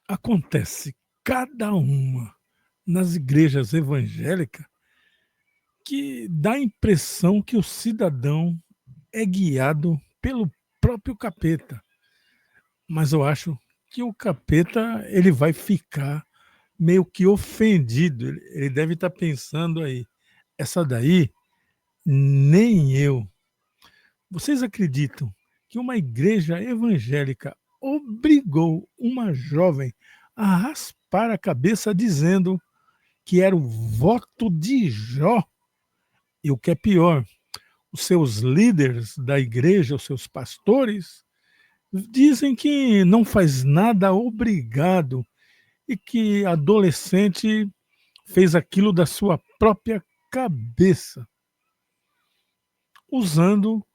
Acontece cada uma nas igrejas evangélicas que dá a impressão que o cidadão é guiado pelo próprio capeta. Mas eu acho que o capeta ele vai ficar meio que ofendido. Ele deve estar pensando aí, essa daí nem eu. Vocês acreditam que uma igreja evangélica obrigou uma jovem a raspar a cabeça dizendo que era o voto de Jó? E o que é pior, os seus líderes da igreja, os seus pastores, dizem que não faz nada obrigado e que adolescente fez aquilo da sua própria cabeça, usando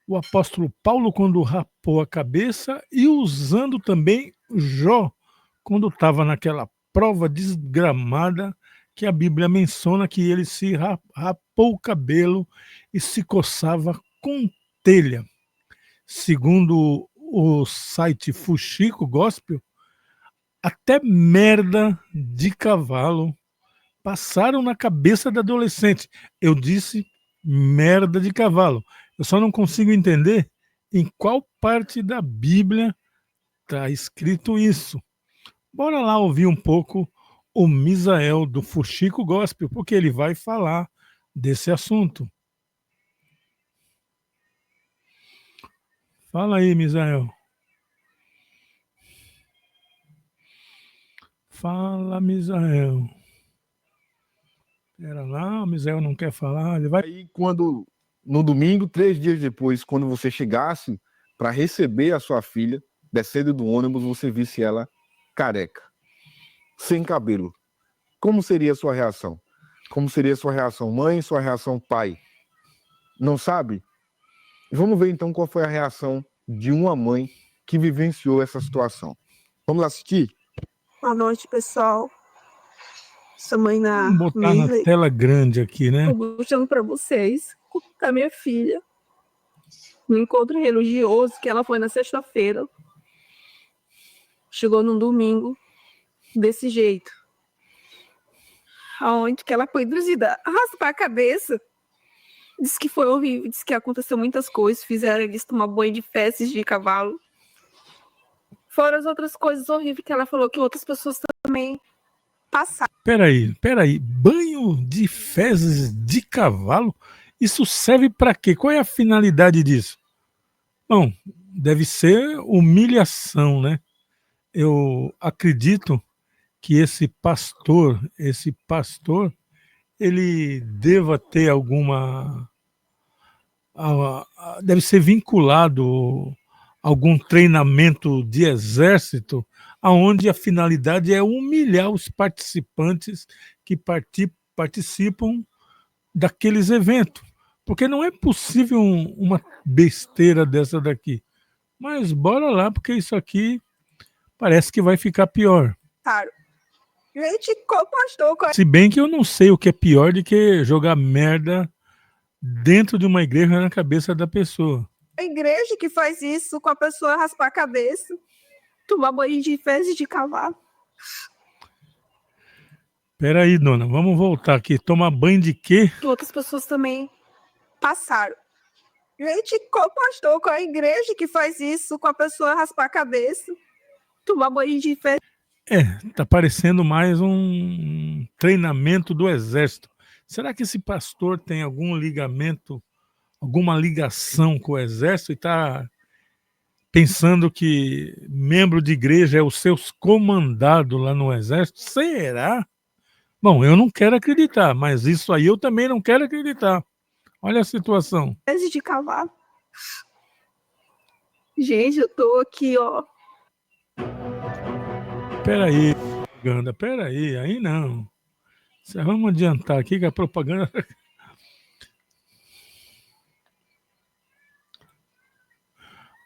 o apóstolo Paulo quando rapou a cabeça e usando também Jó quando estava naquela prova desgramada que a Bíblia menciona que ele se rapou o cabelo e se coçava com telha. Segundo o site Fuxico Gospel, até merda de cavalo passaram na cabeça da adolescente. Eu disse merda de cavalo. Eu só não consigo entender em qual parte da Bíblia está escrito isso. Bora lá ouvir um pouco o Misael do Fuxico Gospel, porque ele vai falar desse assunto. Fala aí, Misael. Fala, Misael. Pera lá, o Misael não quer falar. Ele vai... Aí, quando no domingo, 3 dias depois, quando você chegasse para receber a sua filha, descendo do ônibus, você visse ela careca, sem cabelo. Como seria a sua reação? Como seria a sua reação mãe, sua reação pai? Não sabe? Vamos ver então qual foi a reação de uma mãe que vivenciou essa situação. Vamos lá assistir? Boa noite, pessoal. Sou mãe na Vamos botar na tela grande aqui, né? Estou mostrando para vocês a minha filha no encontro religioso que ela foi na sexta-feira. Chegou num domingo desse jeito. Aonde que ela foi induzida a raspar a cabeça. Diz que foi horrível, diz que aconteceu muitas coisas, fizeram eles tomar banho de fezes de cavalo. Fora as outras coisas horríveis que ela falou que outras pessoas também passaram. Peraí, banho de fezes de cavalo? Isso serve para quê? Qual é a finalidade disso? Bom, deve ser humilhação, né? Eu acredito que esse pastor, ele deva ter alguma... deve ser vinculado a algum treinamento de exército, aonde a finalidade é humilhar os participantes que participam daqueles eventos. Porque não é possível uma besteira dessa daqui. Mas bora lá, porque isso aqui parece que vai ficar pior. Claro. Gente, qual pastor? Se bem que eu não sei o que é pior do que jogar merda dentro de uma igreja na cabeça da pessoa. A igreja que faz isso com a pessoa raspar a cabeça, tomar banho de fezes de cavalo. Peraí, dona, vamos voltar aqui. Tomar banho de quê? Outras pessoas também passaram. Gente, qual pastor, qual a igreja que faz isso com a pessoa raspar a cabeça, tomar banho de fezes? Tá parecendo mais um treinamento do exército. Será que esse pastor tem algum ligamento, alguma ligação com o exército e está pensando que membro de igreja é os seus comandados lá no exército? Será? Bom, eu não quero acreditar, mas isso aí eu também não quero acreditar. Olha a situação. Fezes de cavalo. Gente, eu tô aqui, ó. Peraí, aí não. Vamos adiantar aqui que a propaganda...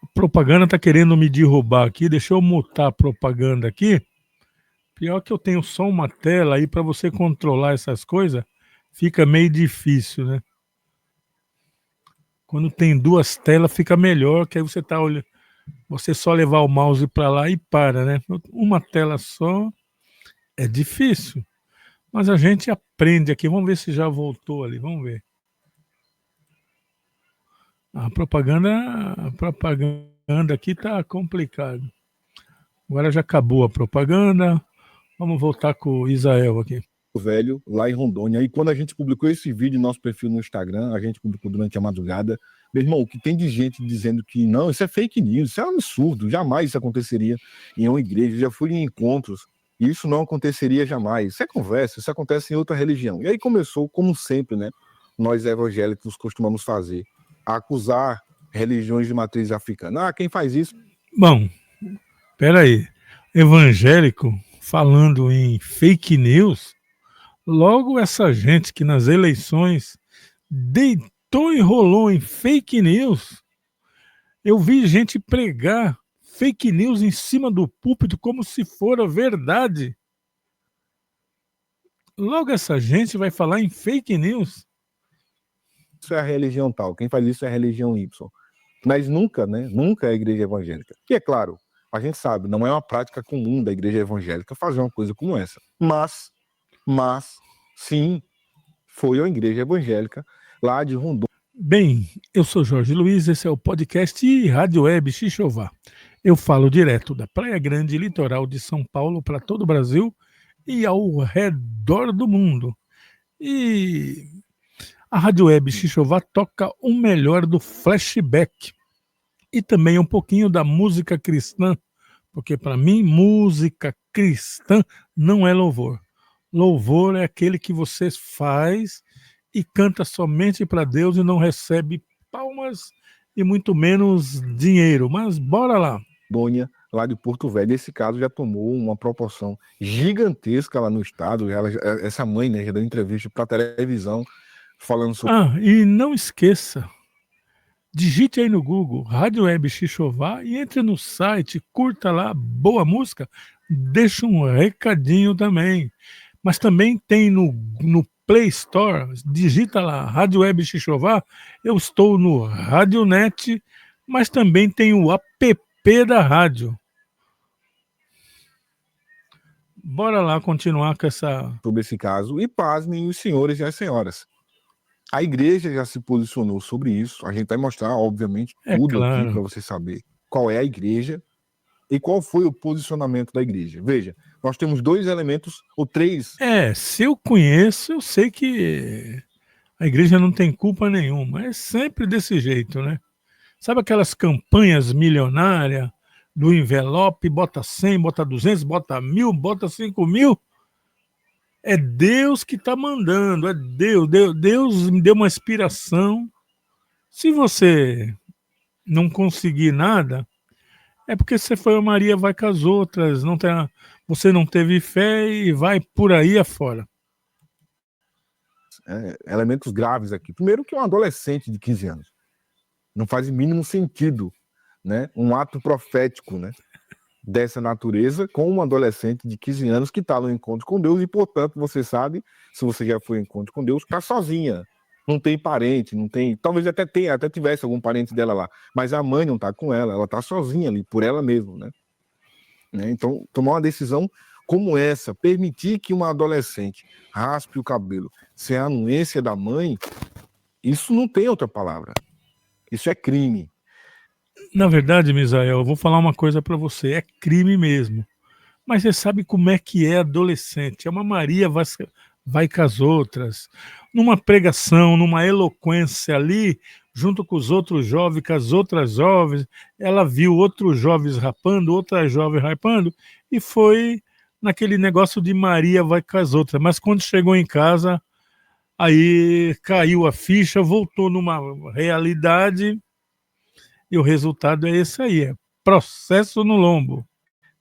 A propaganda tá querendo me derrubar aqui, deixa eu mutar a propaganda aqui. Pior que eu tenho só uma tela aí para você controlar essas coisas, fica meio difícil, né? Quando tem duas telas fica melhor, que aí você tá olhando. Você só levar o mouse para lá e para, né? Uma tela só é difícil. Mas a gente aprende aqui. Vamos ver se já voltou ali. Vamos ver. A propaganda aqui tá complicado. Agora já acabou a propaganda. Vamos voltar com o Israel aqui. Velho, lá em Rondônia. E quando a gente publicou esse vídeo no nosso perfil no Instagram, a gente publicou durante a madrugada. Meu irmão, o que tem de gente dizendo que não, isso é fake news, isso é um absurdo, jamais isso aconteceria em uma igreja. Eu já fui em encontros, e isso não aconteceria jamais. Isso é conversa, isso acontece em outra religião. E aí começou, como sempre, né? Nós evangélicos costumamos fazer, a acusar religiões de matriz africana. Ah, quem faz isso? Bom, peraí. Evangélico falando em fake news, logo essa gente que nas eleições deitou e rolou em fake news. Eu vi gente pregar fake news em cima do púlpito como se fora verdade. Logo essa gente vai falar em fake news. Isso é a religião tal, quem faz isso é a religião Y. Mas nunca, né? Nunca é a igreja evangélica. E é claro, a gente sabe, não é uma prática comum da igreja evangélica fazer uma coisa como essa. Mas, sim, foi a igreja evangélica lá de Rondônia. Bem, eu sou Jorge Luiz, esse é o podcast e Rádio Web Xixová. Eu falo direto da Praia Grande, litoral de São Paulo, para todo o Brasil e ao redor do mundo. E a Rádio Web Xixová toca o melhor do flashback e também um pouquinho da música cristã, porque para mim música cristã não é louvor. Louvor é aquele que você faz e canta somente para Deus e não recebe palmas e muito menos dinheiro. Mas bora lá. Rondônia, lá de Porto Velho. Esse caso já tomou uma proporção gigantesca lá no estado. Essa mãe, né, já deu entrevista para televisão falando sobre. E não esqueça, digite aí no Google Rádio Web Xixová e entre no site, curta lá, boa música, deixa um recadinho também. Mas também tem no Play Store, digita lá Rádio Web Xixová, eu estou no Radionet, mas também tem o app da rádio. Bora lá continuar com sobre esse caso. E pasmem os senhores e as senhoras. A igreja já se posicionou sobre isso. A gente vai mostrar, obviamente, tudo aqui para você saber qual é a igreja e qual foi o posicionamento da igreja. Veja, nós temos 2 elementos, ou 3. Se eu conheço, eu sei que a igreja não tem culpa nenhuma. É sempre desse jeito, né? Sabe aquelas campanhas milionárias do envelope, bota 100, bota 200, bota 1000, bota 5.000? É Deus que está mandando, é Deus. Deus me deu uma inspiração. Se você não conseguir nada, é porque você foi a Maria, vai com as outras, você não teve fé e vai por aí afora. Elementos graves aqui. Primeiro que é um adolescente de 15 anos. Não faz o mínimo sentido, né? Um ato profético, né? Dessa natureza com um adolescente de 15 anos que está no encontro com Deus e, portanto, você sabe, se você já foi ao encontro com Deus, está sozinha. Não tem parente, não tem. Talvez até tivesse algum parente dela lá, mas a mãe não está com ela está sozinha ali, por ela mesma, né? Então, tomar uma decisão como essa, permitir que uma adolescente raspe o cabelo sem a anuência da mãe, isso não tem outra palavra. Isso é crime. Na verdade, Misael, eu vou falar uma coisa para você, é crime mesmo. Mas você sabe como é que é adolescente. É uma Maria vai com as outras. Numa pregação, numa eloquência ali, junto com os outros jovens, com as outras jovens, ela viu outros jovens rapando, outras jovens rapando, e foi naquele negócio de Maria vai com as outras. Mas quando chegou em casa, aí caiu a ficha, voltou numa realidade, e o resultado é esse aí, é processo no lombo.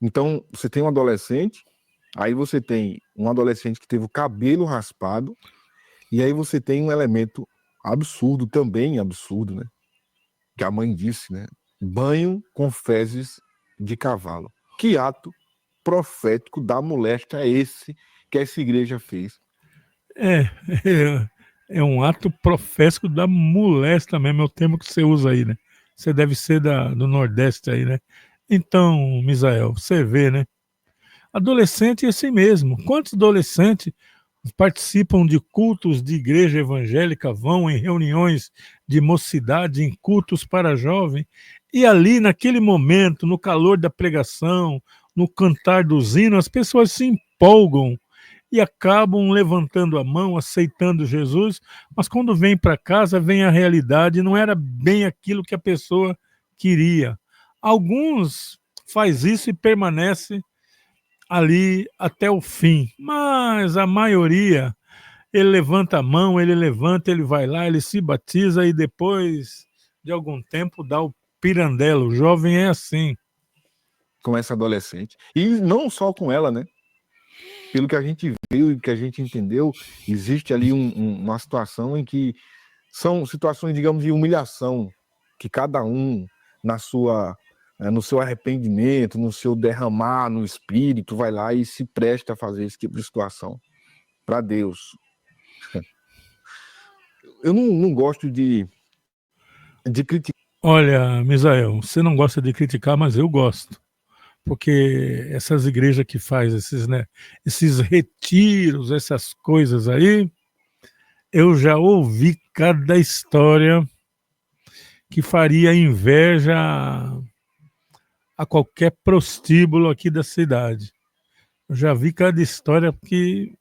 Então, você tem um adolescente, aí você tem um adolescente que teve o cabelo raspado, e aí você tem um elemento absurdo, também absurdo, né? Que a mãe disse, né? Banho com fezes de cavalo. Que ato profético da moléstia é esse que essa igreja fez? É um ato profético da moléstia mesmo, é o termo que você usa aí, né? Você deve ser do Nordeste aí, né? Então, Misael, você vê, né? Adolescente é assim mesmo. Quantos adolescentes participam de cultos de igreja evangélica, vão em reuniões de mocidade, em cultos para jovem, e ali, naquele momento, no calor da pregação, no cantar dos hinos, as pessoas se empolgam e acabam levantando a mão, aceitando Jesus, mas quando vem para casa, vem a realidade, não era bem aquilo que a pessoa queria. Alguns faz isso e permanece ali até o fim, mas a maioria, ele levanta a mão, ele levanta, ele vai lá, ele se batiza e depois de algum tempo dá o pirandelo. O jovem é assim. Com essa adolescente. E não só com ela, né? Pelo que a gente viu e que a gente entendeu, existe ali uma situação em que são situações, digamos, de humilhação, que cada um, no seu arrependimento, no seu derramar no espírito, vai lá e se presta a fazer esse tipo de situação para Deus. Eu não gosto de criticar. Olha, Misael, você não gosta de criticar, mas eu gosto. Porque essas igrejas que faz esses retiros, essas coisas aí, eu já ouvi cada história que faria inveja a qualquer prostíbulo aqui da cidade. Eu já vi cada história que,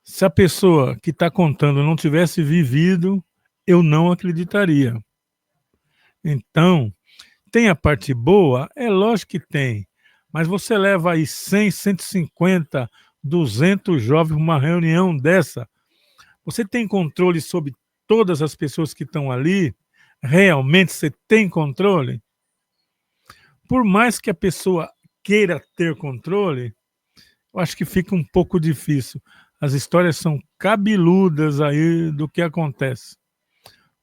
se a pessoa que está contando não tivesse vivido, eu não acreditaria. Então, tem a parte boa? É lógico que tem. Mas você leva aí 100, 150, 200 jovens para uma reunião dessa. Você tem controle sobre todas as pessoas que estão ali? Realmente você tem controle? Por mais que a pessoa queira ter controle, eu acho que fica um pouco difícil. As histórias são cabeludas aí do que acontece.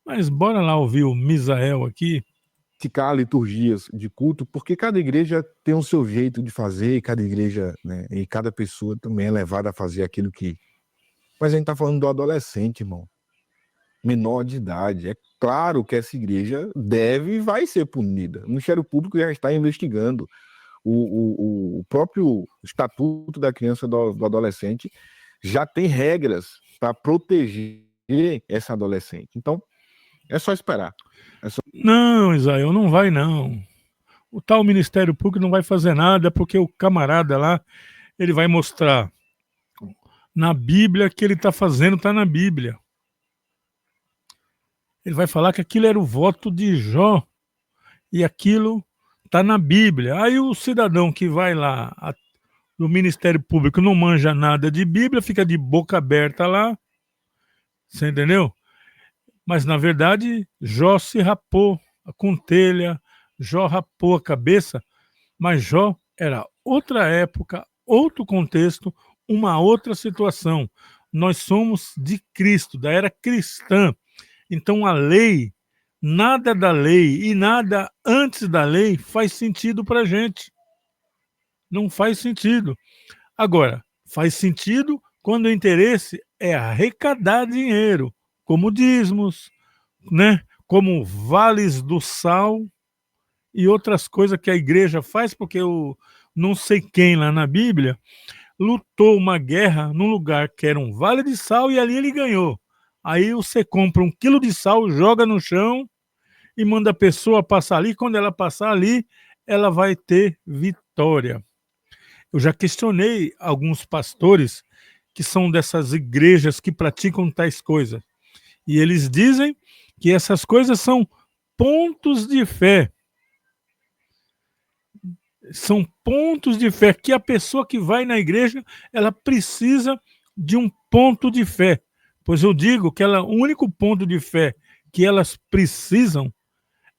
Mas bora lá ouvir o Misael aqui. Criticar liturgias de culto, porque cada igreja tem o seu jeito de fazer, e cada igreja, né, e cada pessoa também é levada a fazer aquilo que... Mas a gente está falando do adolescente, irmão, menor de idade. É claro que essa igreja deve e vai ser punida. O Ministério Público já está investigando. O próprio Estatuto da Criança e do Adolescente já tem regras para proteger essa adolescente. Então, é só esperar. Não, Isael, não vai não. O tal Ministério Público não vai fazer nada porque o camarada lá, ele vai mostrar na Bíblia que ele está fazendo, está na Bíblia. Ele vai falar que aquilo era o voto de Jó e aquilo está na Bíblia. Aí o cidadão que vai lá do Ministério Público não manja nada de Bíblia, fica de boca aberta lá, você entendeu? Mas, na verdade, Jó se rapou com telha, Jó rapou a cabeça, mas Jó era outra época, outro contexto, uma outra situação. Nós somos de Cristo, da era cristã. Então, a lei, nada da lei e nada antes da lei faz sentido para a gente. Não faz sentido. Agora, faz sentido quando o interesse é arrecadar dinheiro, como dízimos, né? Como vales do sal e outras coisas que a igreja faz, porque eu não sei quem lá na Bíblia lutou uma guerra num lugar que era um vale de sal e ali ele ganhou. Aí você compra 1 quilo de sal, joga no chão e manda a pessoa passar ali. Quando ela passar ali, ela vai ter vitória. Eu já questionei alguns pastores que são dessas igrejas que praticam tais coisas. E eles dizem que essas coisas são pontos de fé. São pontos de fé que a pessoa que vai na igreja, ela precisa de um ponto de fé. Pois eu digo que o único ponto de fé que elas precisam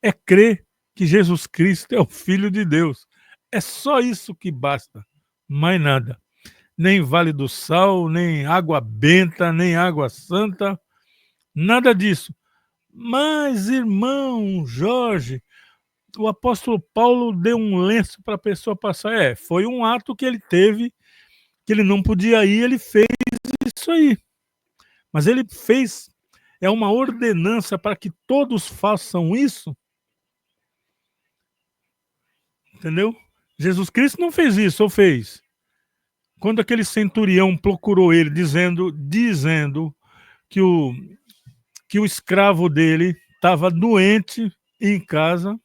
é crer que Jesus Cristo é o Filho de Deus. É só isso que basta, mais nada. Nem Vale do Sal, nem água benta, nem água santa, nada disso. Mas, irmão Jorge, o apóstolo Paulo deu um lenço para a pessoa passar. Foi um ato que ele teve, que ele não podia ir, ele fez isso aí. Mas ele fez, é uma ordenança para que todos façam isso? Entendeu? Jesus Cristo não fez isso, ou fez? Quando aquele centurião procurou ele dizendo que o escravo dele estava doente em casa,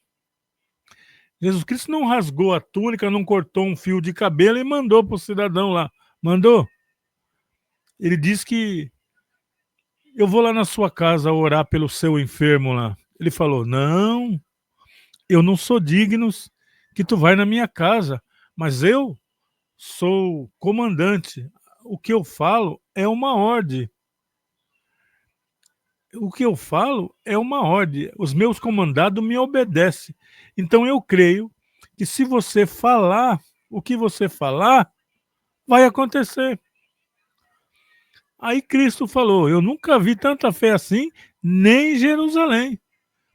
Jesus Cristo não rasgou a túnica, não cortou um fio de cabelo e mandou para o cidadão lá. Mandou. Ele disse que eu vou lá na sua casa orar pelo seu enfermo lá. Ele falou, não, eu não sou digno que tu vai na minha casa, mas eu sou comandante. O que eu falo é uma ordem. O que eu falo é uma ordem. Os meus comandados me obedecem. Então eu creio que se você falar o que você falar, vai acontecer. Aí Cristo falou, eu nunca vi tanta fé assim, nem em Jerusalém.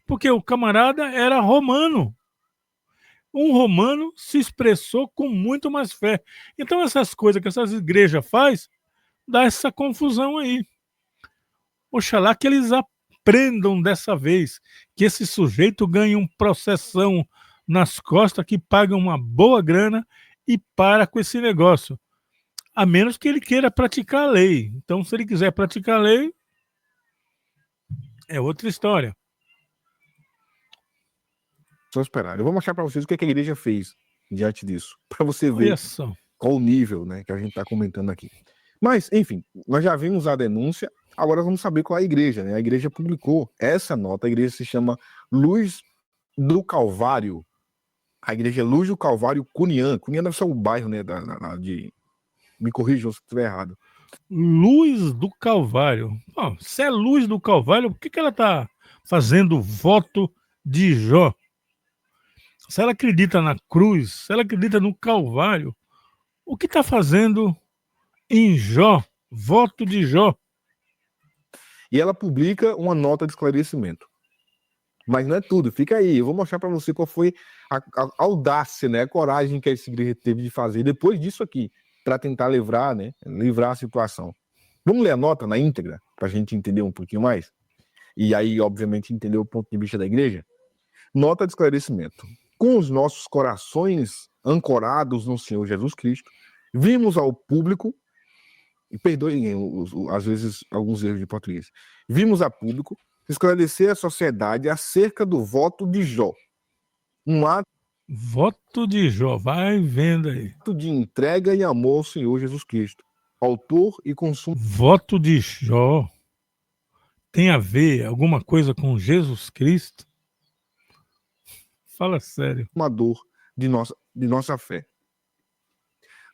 Porque o camarada era romano. Um romano se expressou com muito mais fé. Então essas coisas que essas igrejas fazem, dá essa confusão aí. Oxalá que eles aprendam dessa vez que esse sujeito ganha um processão nas costas que paga uma boa grana e para com esse negócio. A menos que ele queira praticar a lei. Então, se ele quiser praticar a lei, é outra história. Só esperar. Eu vou mostrar para vocês o que a igreja fez diante disso, para você ver Olha só. qual o nível, né, que a gente está comentando aqui. Mas, enfim, nós já vimos a denúncia, agora vamos saber qual é a igreja, né? A igreja publicou essa nota, a igreja se chama Luz do Calvário. A igreja Luz do Calvário Cunhã. Cunhã deve ser o bairro, né, me corrijam se estiver errado. Luz do Calvário. Bom, se é Luz do Calvário, por que ela está fazendo voto de Jó? Se ela acredita na cruz, se ela acredita no Calvário, o que está fazendo em Jó? Voto de Jó. E ela publica uma nota de esclarecimento. Mas não é tudo, fica aí. Eu vou mostrar para você qual foi a audácia, né, a coragem que essa igreja teve de fazer depois disso aqui, para tentar livrar a situação. Vamos ler a nota na íntegra, para a gente entender um pouquinho mais? E aí, obviamente, entender o ponto de vista da igreja? Nota de esclarecimento. Com os nossos corações ancorados no Senhor Jesus Cristo, vimos ao público, e perdoem às vezes alguns erros de português, vimos a público esclarecer a sociedade acerca do voto de Jó. Um Voto de Jó, vai vendo aí. ato de entrega e amor ao Senhor Jesus Cristo, autor e Voto de Jó tem a ver alguma coisa com Jesus Cristo? Fala sério. consumador de nossa fé.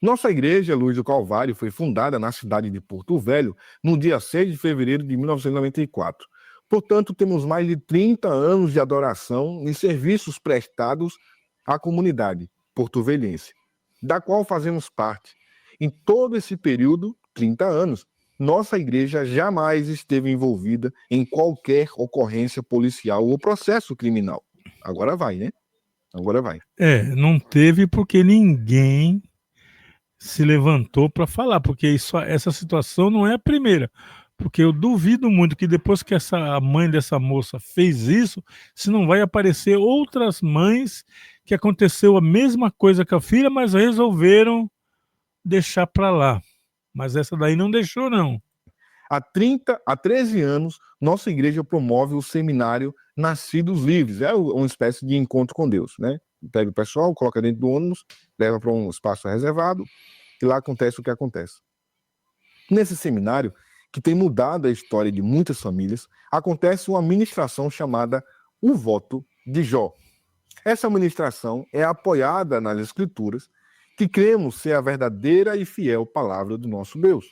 Nossa igreja Luz do Calvário foi fundada na cidade de Porto Velho no dia 6 de fevereiro de 1994. Portanto, temos mais de 30 anos de adoração e serviços prestados à comunidade porto-velhense, da qual fazemos parte. Em todo esse período, 30 anos, nossa igreja jamais esteve envolvida em qualquer ocorrência policial ou processo criminal. Agora vai, né? Agora vai. Não teve porque ninguém se levantou para falar, porque essa situação não é a primeira. Porque eu duvido muito que depois que a mãe dessa moça fez isso, se não vai aparecer outras mães que aconteceu a mesma coisa com a filha, mas resolveram deixar para lá. Mas essa daí não deixou, não. Há 13 anos, nossa igreja promove o seminário Nascidos Livres. É uma espécie de encontro com Deus, né? Pega o pessoal, coloca dentro do ônibus, leva para um espaço reservado e lá acontece o que acontece. Nesse seminário, que tem mudado a história de muitas famílias, acontece uma ministração chamada O Voto de Jó. Essa ministração é apoiada nas Escrituras, que cremos ser a verdadeira e fiel palavra do nosso Deus.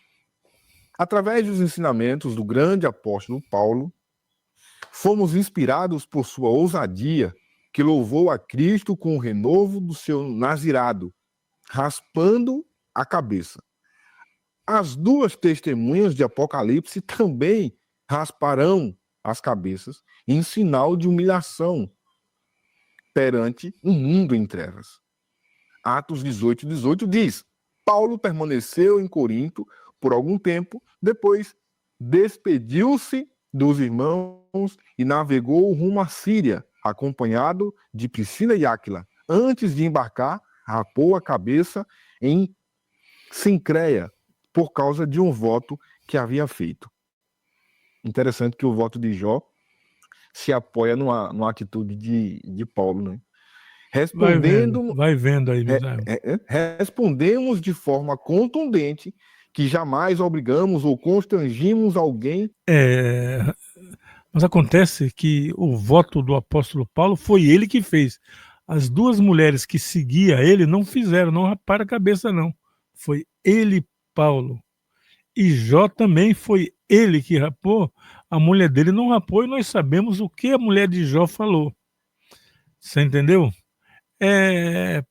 Através dos ensinamentos do grande apóstolo Paulo, fomos inspirados por sua ousadia, que louvou a Cristo com o renovo do seu nazirado, raspando a cabeça. As duas testemunhas de Apocalipse também rasparão as cabeças em sinal de humilhação perante um mundo em trevas. Atos 18 diz: Paulo permaneceu em Corinto por algum tempo, depois despediu-se dos irmãos e navegou rumo à Síria, acompanhado de Priscila e Áquila. antes de embarcar, rapou a cabeça em Sincreia, por causa de um voto que havia feito. Interessante que o voto de Jó se apoia numa atitude de Paulo, né? Vai vendo aí, Misael. Respondemos de forma contundente que jamais obrigamos ou constrangimos alguém. Mas acontece que o voto do apóstolo Paulo foi ele que fez. As duas mulheres que seguiam ele não fizeram, não raparam a cabeça, não. Foi ele, Paulo. E Jó também foi ele que rapou. A mulher dele não rapou e nós sabemos o que a mulher de Jó falou. Você entendeu?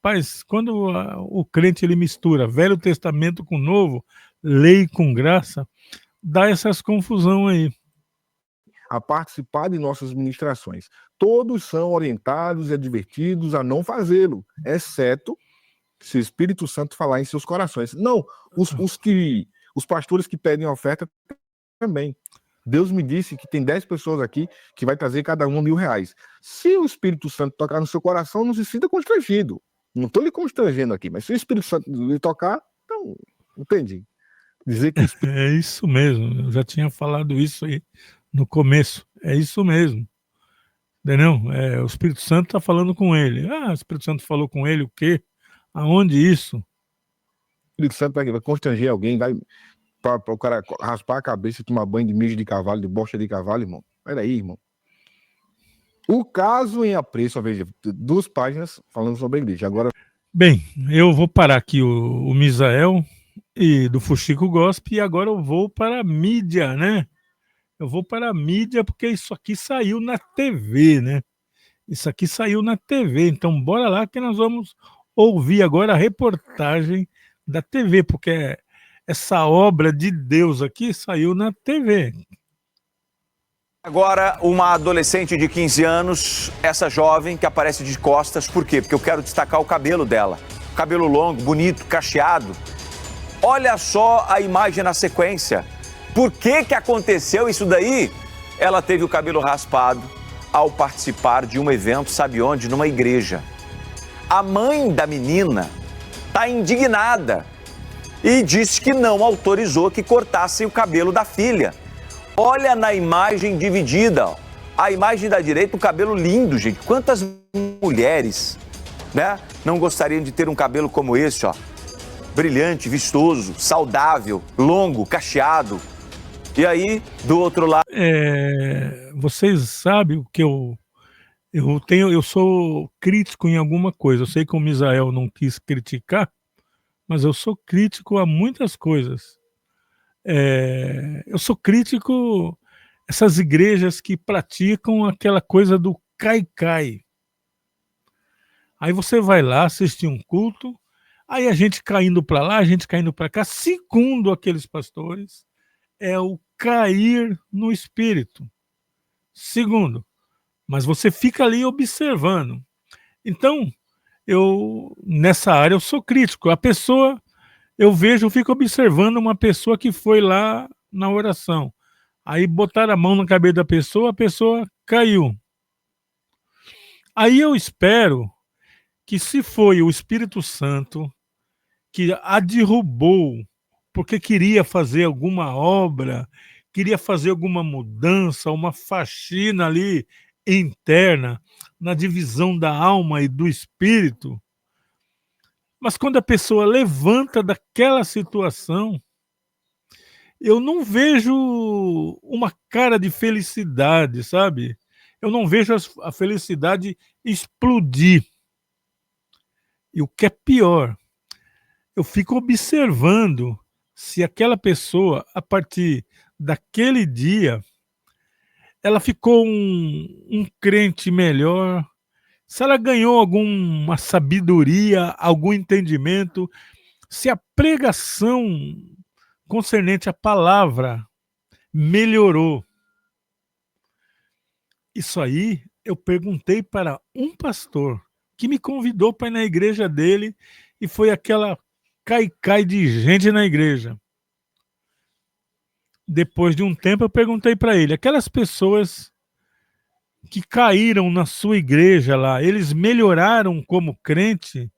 Paz, quando o crente ele mistura Velho Testamento com Novo, lei com graça, dá essas confusão aí. A participar de nossas ministrações. Todos são orientados e advertidos a não fazê-lo, exceto se o Espírito Santo falar em seus corações. Não, os pastores que pedem oferta também. Deus me disse que tem 10 pessoas aqui que vai trazer cada um R$1.000. Se o Espírito Santo tocar no seu coração, não se sinta constrangido. Não estou lhe constrangendo aqui, mas se o Espírito Santo lhe tocar, então, entendi. Dizer que É isso mesmo, eu já tinha falado isso aí no começo. É isso mesmo. Entendeu? O Espírito Santo está falando com ele. O Espírito Santo falou com ele o quê? Aonde isso? O Espírito Santo vai constranger alguém, vai para o cara raspar a cabeça e tomar banho de mijo de cavalo, de bosta de cavalo, irmão. Olha aí, irmão. O caso em apreço, veja, 2 páginas falando sobre a igreja. Agora. Bem, eu vou parar aqui o Misael e do Fuxico Gospel e agora eu vou para a mídia, né? Eu vou para a mídia porque isso aqui saiu na TV, né? Isso aqui saiu na TV, então bora lá que nós vamos ouvir agora a reportagem da TV, porque essa obra de Deus aqui saiu na TV. Agora, uma adolescente de 15 anos, essa jovem que aparece de costas, por quê? Porque eu quero destacar o cabelo dela. Cabelo longo, bonito, cacheado. Olha só a imagem na sequência. Por que aconteceu isso daí? Ela teve o cabelo raspado ao participar de um evento, sabe onde? Numa igreja. A mãe da menina está indignada e disse que não autorizou que cortassem o cabelo da filha. Olha na imagem dividida, ó. A imagem da direita, o cabelo lindo, gente. Quantas mulheres, né, não gostariam de ter um cabelo como esse, ó? Brilhante, vistoso, saudável, longo, cacheado. E aí, do outro lado... Vocês sabem o que eu sou crítico em alguma coisa. Eu sei que o Misael não quis criticar, mas eu sou crítico a muitas coisas. Eu sou crítico essas igrejas que praticam aquela coisa do cai-cai. Aí você vai lá assistir um culto, aí a gente caindo para lá, a gente caindo para cá, segundo aqueles pastores, é o cair no espírito. Segundo, mas você fica ali observando. Então, nessa área eu sou crítico. A pessoa, eu fico observando uma pessoa que foi lá na oração. Aí botaram a mão na cabeça da pessoa, a pessoa caiu. Aí eu espero que, se foi o Espírito Santo que a derrubou porque queria fazer alguma obra, queria fazer alguma mudança, uma faxina ali interna, na divisão da alma e do espírito, mas quando a pessoa levanta daquela situação, eu não vejo uma cara de felicidade, sabe? Eu não vejo a felicidade explodir. E o que é pior, eu fico observando se aquela pessoa, a partir daquele dia, ela ficou um crente melhor, se ela ganhou alguma sabedoria, algum entendimento, se a pregação concernente à palavra melhorou. Isso aí eu perguntei para um pastor que me convidou para ir na igreja dele e foi aquela cai-cai de gente na igreja. Depois de um tempo eu perguntei para ele, aquelas pessoas que caíram na sua igreja lá, eles melhoraram como crente?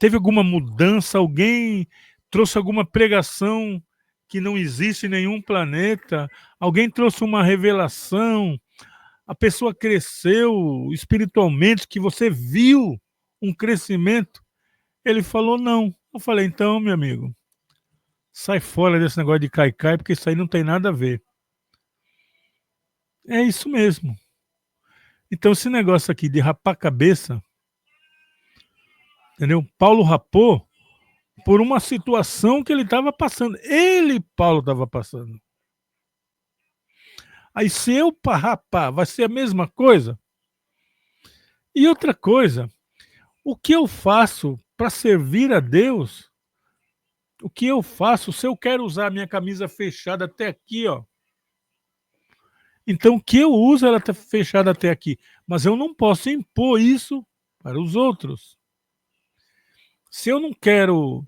Teve alguma mudança? Alguém trouxe alguma pregação que não existe em nenhum planeta? Alguém trouxe uma revelação? A pessoa cresceu espiritualmente, que você viu um crescimento? Ele falou, não. Eu falei, então, meu amigo, sai fora desse negócio de cai-cai, porque isso aí não tem nada a ver. É isso mesmo. Então, esse negócio aqui de rapar a cabeça, entendeu? Paulo rapou por uma situação que ele estava passando. Ele, Paulo, estava passando. Aí, se eu rapar, vai ser a mesma coisa? E outra coisa, o que eu faço para servir a Deus? O que eu faço se eu quero usar a minha camisa fechada até aqui, ó? Então, o que eu uso, ela está fechada até aqui. Mas eu não posso impor isso para os outros. Se eu não quero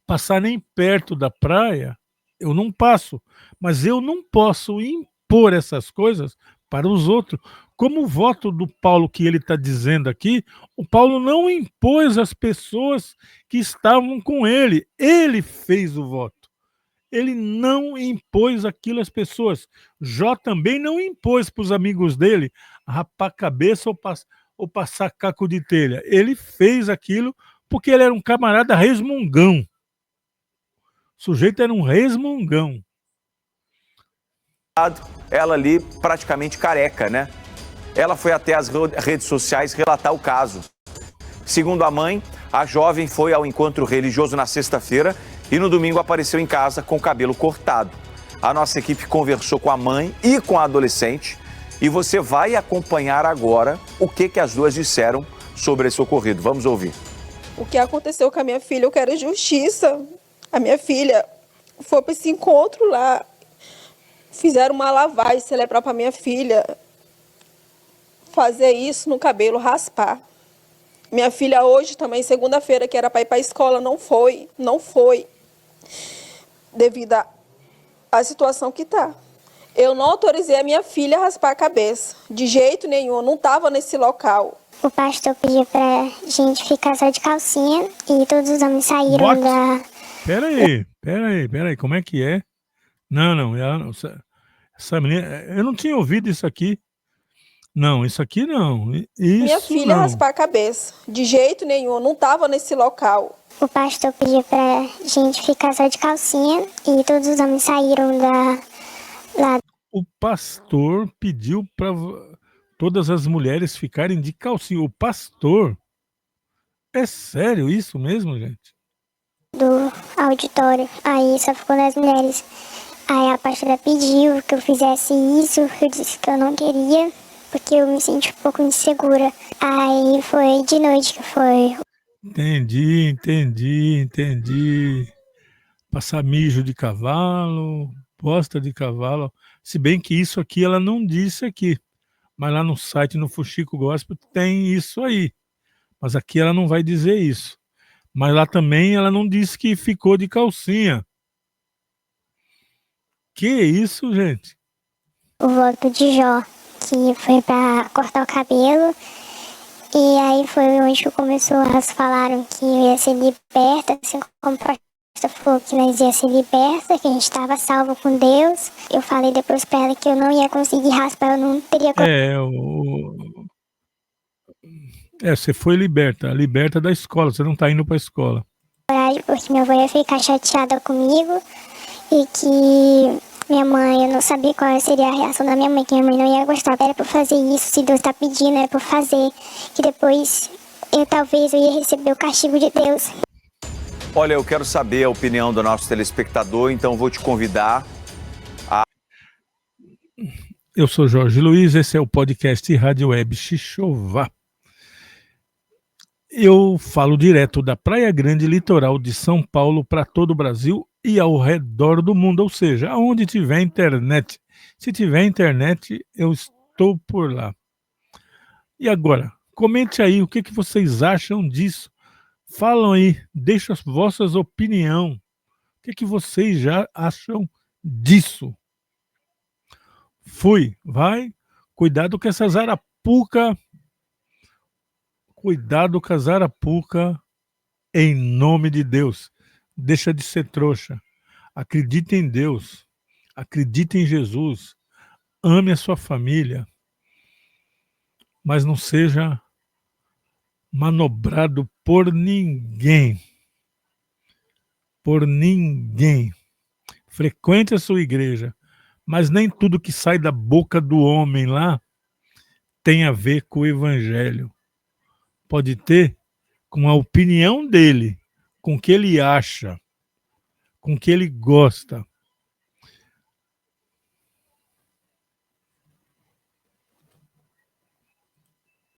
passar nem perto da praia, eu não passo. Mas eu não posso impor essas coisas para os outros. Como o voto do Paulo que ele está dizendo aqui, o Paulo não impôs às pessoas que estavam com ele. Ele fez o voto. Ele não impôs aquilo às pessoas. Jó também não impôs para os amigos dele rapar a cabeça ou passar caco de telha. Ele fez aquilo porque ele era um camarada resmungão. O sujeito era um resmungão. Ela ali praticamente careca, né? Ela foi até as redes sociais relatar o caso. Segundo a mãe, a jovem foi ao encontro religioso na sexta-feira e no domingo apareceu em casa com o cabelo cortado. A nossa equipe conversou com a mãe e com a adolescente e você vai acompanhar agora o que as duas disseram sobre esse ocorrido. Vamos ouvir. O que aconteceu com a minha filha, eu quero justiça. A minha filha foi para esse encontro lá, fizeram uma lavagem cerebral para minha filha fazer isso no cabelo, raspar. Minha filha hoje também, segunda-feira, que era para ir para a escola, não foi, devido à situação que está. Eu não autorizei a minha filha a raspar a cabeça, de jeito nenhum, eu não estava nesse local. O pastor pediu pra gente ficar só de calcinha e todos os homens saíram What? da... Peraí, como é que é? Não, essa menina, eu não tinha ouvido isso aqui. Não, isso aqui não. Isso minha filha não. raspar a cabeça, de jeito nenhum, eu não estava nesse local. O pastor pediu pra gente ficar só de calcinha e todos os homens saíram lá. O pastor pediu para todas as mulheres ficarem de calcinha. O pastor? É sério isso mesmo, gente? Do auditório. Aí só ficou nas mulheres. Aí a pastora pediu que eu fizesse isso, eu disse que eu não queria, porque eu me senti um pouco insegura. Aí foi de noite que foi. Entendi. Passar mijo de cavalo, bosta de cavalo. Se bem que isso aqui ela não disse aqui. Mas lá no site, no Fuxico Gospel, tem isso aí. Mas aqui ela não vai dizer isso. Mas lá também ela não disse que ficou de calcinha. Que isso, gente? O voto de Jó, que foi pra cortar o cabelo. E aí foi onde que começou, elas falaram que eu ia ser liberta, assim como o pastor falou que nós ia ser liberta, que a gente estava salvo com Deus. Eu falei depois pra ela que eu não ia conseguir raspar, eu não teria você foi liberta da escola, você não tá indo pra escola. coragem, porque minha avó ia ficar chateada comigo e que minha mãe, eu não sabia qual seria a reação da minha mãe, que minha mãe não ia gostar. Era pra eu fazer isso, se Deus tá pedindo, era pra eu fazer, que depois talvez eu ia receber o castigo de Deus. Olha, eu quero saber a opinião do nosso telespectador, então vou te convidar a... Eu sou Jorge Luiz, esse é o podcast Rádio Web Xixová. Eu falo direto da Praia Grande, litoral de São Paulo, para todo o Brasil e ao redor do mundo, ou seja, aonde tiver internet. Se tiver internet, eu estou por lá. E agora, comente aí o que vocês acham disso. Falam aí, deixem as vossas opiniões. O que vocês já acham disso? Fui, vai, Cuidado com essa zarapuca. Cuidado com a zarapuca, em nome de Deus. Deixa de ser trouxa. Acredite em Deus. Acredite em Jesus. Ame a sua família. Mas não seja manobrado por ninguém. Por ninguém. Frequente a sua igreja, mas nem tudo que sai da boca do homem lá tem a ver com o evangelho. Pode ter com a opinião dele, com o que ele acha, com o que ele gosta.